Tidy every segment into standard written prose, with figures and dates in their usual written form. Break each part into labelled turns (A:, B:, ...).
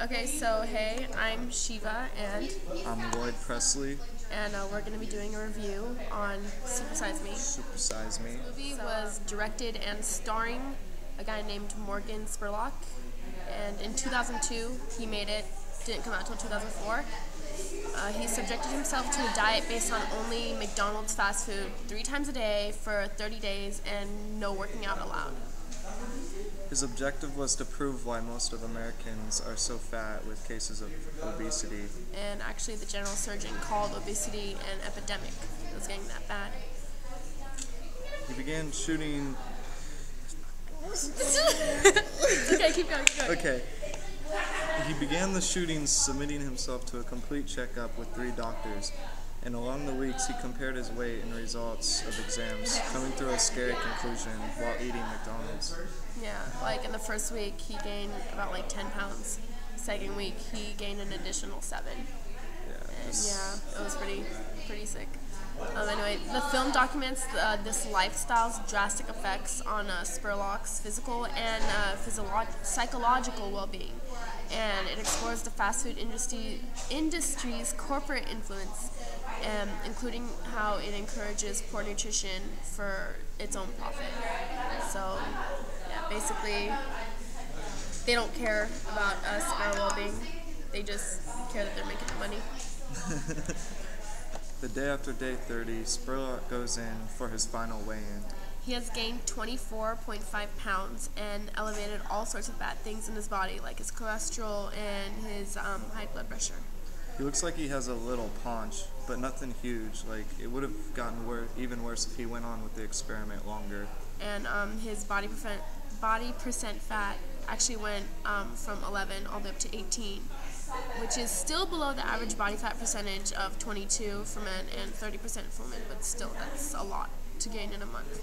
A: Okay, so hey, I'm Shiva, and
B: I'm Lloyd Presley.
A: we're going to be doing a review on SuperSize Me.
B: SuperSize Me.
A: The movie was directed and starring a guy named Morgan Spurlock, and in 2002 he made it. Didn't come out until 2004. He subjected himself to a diet based on only McDonald's fast food 3 times a day for 30 days and no working out allowed.
B: His objective was to prove why most of Americans are so fat with cases of obesity.
A: And actually the general surgeon called obesity an epidemic. It was getting that bad.
B: He began shooting...
A: Okay, keep going.
B: Okay. He began the shootings submitting himself to a complete checkup with 3 doctors, and along the weeks he compared his weight and results of exams, coming through a scary conclusion while eating McDonald's.
A: Yeah, like in the first week he gained about 10 pounds. Second week he gained an additional 7. And yeah, it was pretty sick. Anyway, the film documents this lifestyle's drastic effects on Spurlock's physical and psychological well-being, and it explores the fast food industry's corporate influence, including how it encourages poor nutrition for its own profit. So, yeah, basically, they don't care about us and our well-being. They just care that they're making the money.
B: The day after day 30, Spurlock goes in for his final weigh-in.
A: He has gained 24.5 pounds and elevated all sorts of bad things in his body, like his cholesterol and his high blood pressure.
B: He looks like he has a little paunch, but nothing huge. Like, it would have gotten even worse if he went on with the experiment longer.
A: And his body percent fat actually went from 11 all the way up to 18, which is still below the average body fat percentage of 22 for men and 30% for women, but still that's a lot to gain in a month.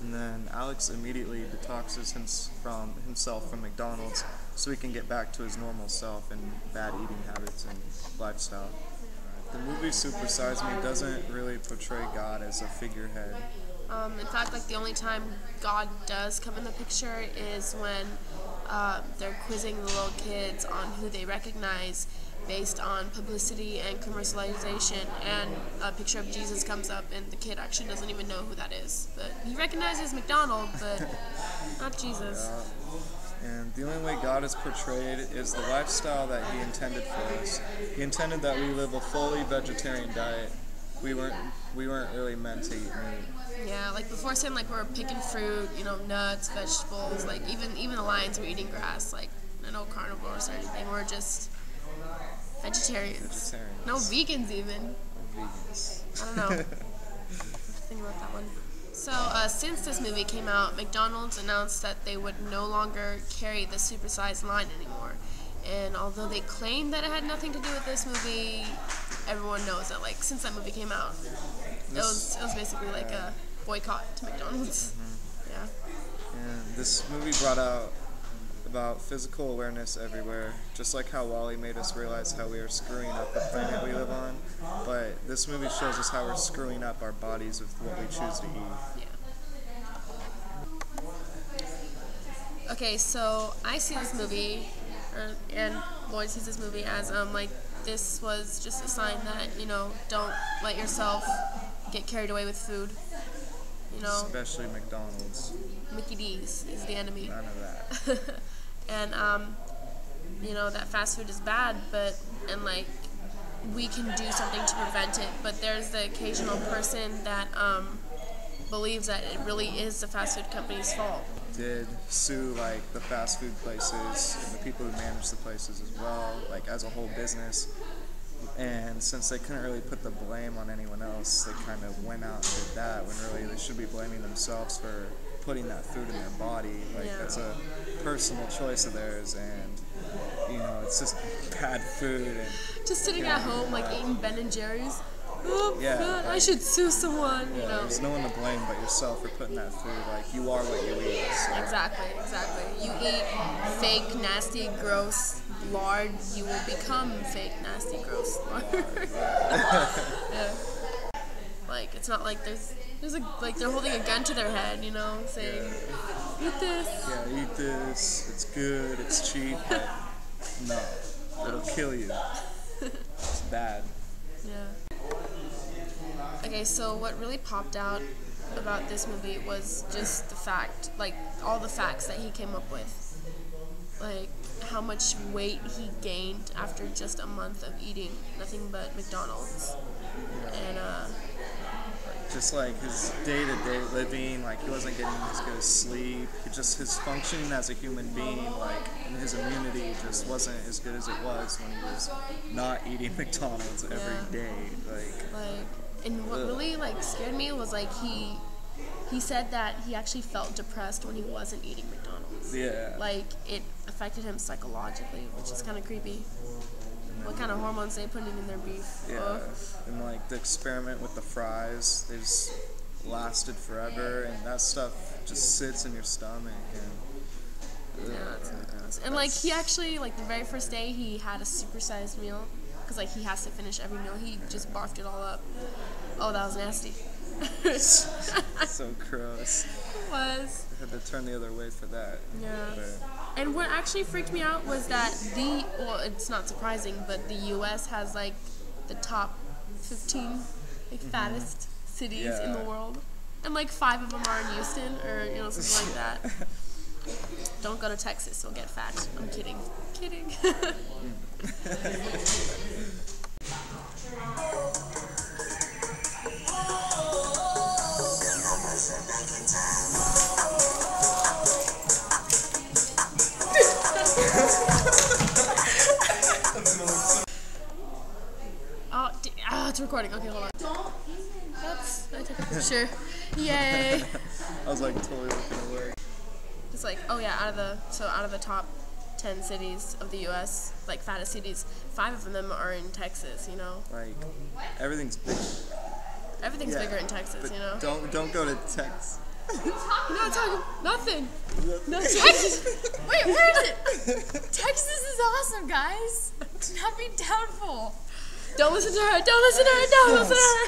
B: And then Alex immediately detoxes himself from McDonald's so he can get back to his normal self and bad eating habits and lifestyle. The movie SuperSize Me doesn't really portray God as a figurehead.
A: In fact, the only time God does come in the picture is when they're quizzing the little kids on who they recognize based on publicity and commercialization, and a picture of Jesus comes up and the kid actually doesn't even know who that is. But he recognizes McDonald, but not Jesus.
B: And the only way God is portrayed is the lifestyle that He intended for us. He intended that we live a fully vegetarian diet. We weren't really meant to eat meat.
A: Yeah, before saying we're picking fruit, nuts, vegetables, even the lions were eating grass, no carnivores or anything. We're just vegetarians. No vegans even.
B: No vegans.
A: I don't know. Think about that one. So since this movie came out, McDonald's announced that they would no longer carry the supersized line anymore. And although they claimed that it had nothing to do with this movie, everyone knows that since that movie came out, it was basically a boycott to McDonald's.
B: Mm-hmm.
A: Yeah.
B: And this movie brought out about physical awareness everywhere, just like how WALL-E made us realize how we are screwing up the planet we live on. But this movie shows us how we're screwing up our bodies with what we choose to eat.
A: Yeah. Okay, so I see this movie, and Lloyd sees this movie as this was just a sign that don't let yourself get carried away with food.
B: Especially McDonald's.
A: Mickey D's is the enemy.
B: None of that.
A: And that fast food is bad, and we can do something to prevent it. But there's the occasional person that believes that it really is the fast food company's fault.
B: Did sue the fast food places and the people who manage the places as well, as a whole business. And since they couldn't really put the blame on anyone else, they kind of went out and did that when really they should be blaming themselves for putting that food in their body. That's a personal choice of theirs, and it's just bad food. And
A: just sitting at home eating Ben & Jerry's. Oh,
B: yeah,
A: God, I should sue someone.
B: There's no one to blame but yourself for putting that food. You are what you eat. So.
A: Exactly. You eat fake, nasty, gross lard, you will become fake, nasty, gross lard. Yeah. It's not there's they're holding a gun to their head, saying, eat this.
B: Yeah, eat this. It's good. It's cheap. But no. It'll kill you. It's bad.
A: Yeah. Okay, so what really popped out about this movie was just the fact, like, all the facts that he came up with. Like, how much weight he gained after just a month of eating nothing but McDonald's. And,
B: just like his day-to-day living, like he wasn't getting as good sleep. Just his functioning as a human being, like, and his immunity just wasn't as good as it was when he was not eating McDonald's every day.
A: And what really like scared me was like he said that he actually felt depressed when he wasn't eating McDonald's.
B: Yeah.
A: Like it affected him psychologically, which is kind of creepy. What kind of hormones they putting in their beef?
B: Yeah, and like the experiment with the fries, they just lasted forever, and that stuff just sits in your stomach. And
A: yeah, it's really gross. And like he actually, like the very first day, he had a supersized meal because like he has to finish every meal. He just barfed it all up. Oh, that was nasty.
B: So gross.
A: It was.
B: I had to turn the other way for that.
A: Yeah.
B: But
A: and what actually freaked me out was that well, it's not surprising, but the U.S. has like the top 15 like fattest cities in the world, and like 5 of them are in Houston or something like that. Don't go to Texas; you'll get fat. I'm kidding. Kidding. It's recording. Okay, hold on. I took a picture. Yay!
B: I was like totally looking away.
A: It's like, oh yeah, out of the top 10 cities of the U.S., like fattest cities, 5 of them are in Texas.
B: Like everything's big.
A: Everything's bigger in Texas.
B: Don't go to Texas.
A: No, talking nothing. No Texas.
C: Wait, where is it? Texas is awesome, guys. Do not be doubtful.
A: Don't listen to her. Don't listen to her. Don't listen to her.